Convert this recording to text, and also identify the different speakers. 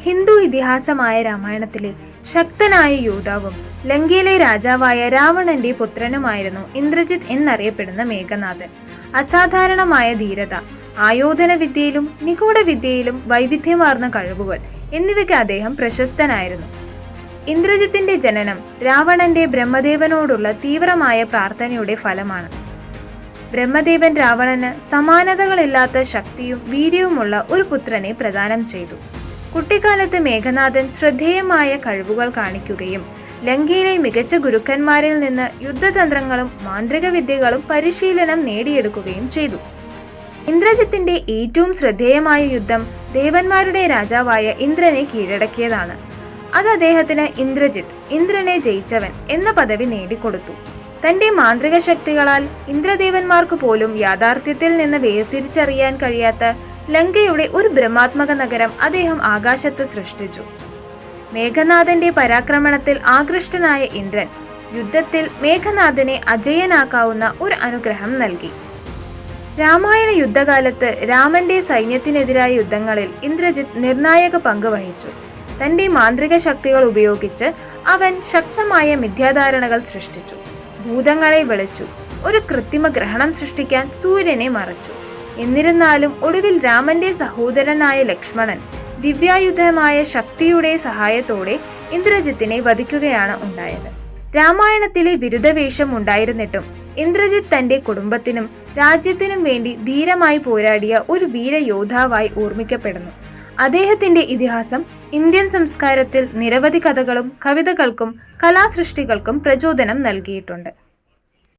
Speaker 1: ഹിന്ദു ഇതിഹാസമായ രാമായണത്തിലെ ശക്തനായ യോദ്ധാവും ലങ്കയിലെ രാജാവായ രാവണന്റെ പുത്രനുമായിരുന്നു ഇന്ദ്രജിത്ത് എന്നറിയപ്പെടുന്ന മേഘനാഥൻ. അസാധാരണമായ ധീരത, ആയോധന വിദ്യയിലും നിഗൂഢ വിദ്യയിലും വൈവിധ്യമാർന്ന കഴിവുകൾ എന്നിവയ്ക്ക് അദ്ദേഹം പ്രശസ്തനായിരുന്നു. ഇന്ദ്രജിത്തിന്റെ ജനനം രാവണന്റെ ബ്രഹ്മദേവനോടുള്ള തീവ്രമായ പ്രാർത്ഥനയുടെ ഫലമാണ്. ബ്രഹ്മദേവൻ രാവണന് സമാനതകളില്ലാത്ത ശക്തിയും വീര്യവുമുള്ള ഒരു പുത്രനെ പ്രദാനം ചെയ്തു. കുട്ടിക്കാലത്ത് മേഘനാഥൻ ശ്രദ്ധേയമായ കഴിവുകൾ കാണിക്കുകയും ലങ്കയിലെ മികച്ച ഗുരുക്കന്മാരിൽ നിന്ന് യുദ്ധതന്ത്രങ്ങളും മാന്ത്രിക വിദ്യകളും പരിശീലനം നേടിയെടുക്കുകയും ചെയ്തു. ഇന്ദ്രജിത്തിന്റെ ഏറ്റവും ശ്രദ്ധേയമായ യുദ്ധം ദേവന്മാരുടെ രാജാവായ ഇന്ദ്രനെ കീഴടക്കിയതാണ്. അത് അദ്ദേഹത്തിന് ഇന്ദ്രനെ ജയിച്ചവൻ എന്ന പദവി നേടിക്കൊടുത്തു. തന്റെ മാന്ത്രിക ശക്തികളാൽ ഇന്ദ്രദേവന്മാർക്ക് പോലും യാഥാർത്ഥ്യത്തിൽ നിന്ന് വേർതിരിച്ചറിയാൻ കഴിയാത്ത ലങ്കയുടെ ഒരു ബ്രഹ്മാത്മക നഗരം അദ്ദേഹം ആകാശത്ത് സൃഷ്ടിച്ചു. മേഘനാഥന്റെ പരാക്രമണത്തിൽ ആകൃഷ്ടനായ ഇന്ദ്രൻ യുദ്ധത്തിൽ മേഘനാഥനെ അജയനാക്കാവുന്ന ഒരു അനുഗ്രഹം നൽകി. രാമായണ യുദ്ധകാലത്ത് രാമന്റെ സൈന്യത്തിനെതിരായ യുദ്ധങ്ങളിൽ ഇന്ദ്രജിത്ത് നിർണായക പങ്ക് വഹിച്ചു. തന്റെ മാന്ത്രിക ശക്തികൾ ഉപയോഗിച്ച് അവൻ ശക്തമായ മിഥ്യാധാരണകൾ സൃഷ്ടിച്ചു. ഭൂതങ്ങളെ വിളിച്ചു. ഒരു കൃത്രിമ ഗ്രഹണം സൃഷ്ടിക്കാൻ സൂര്യനെ മറച്ചു. എന്നിരുന്നാലും ഒടുവിൽ രാമന്റെ സഹോദരനായ ലക്ഷ്മണൻ ദിവ്യായുധമായ ശക്തിയുടെ സഹായത്തോടെ ഇന്ദ്രജിത്തിനെ വധിക്കുകയാണ് ഉണ്ടായത്. രാമായണത്തിലെ ബിരുദവേഷം ഉണ്ടായിരുന്നിട്ടും ഇന്ദ്രജിത്ത് തന്റെ കുടുംബത്തിനും രാജ്യത്തിനും വേണ്ടി ധീരമായി പോരാടിയ ഒരു വീരയോദ്ധാവായി ഓർമ്മിക്കപ്പെടുന്നു. അദ്ദേഹത്തിന്റെ ഇതിഹാസം ഇന്ത്യൻ സംസ്കാരത്തിൽ നിരവധി കഥകളും കവിതകൾക്കും കലാസൃഷ്ടികൾക്കും പ്രചോദനം നൽകിയിട്ടുണ്ട്.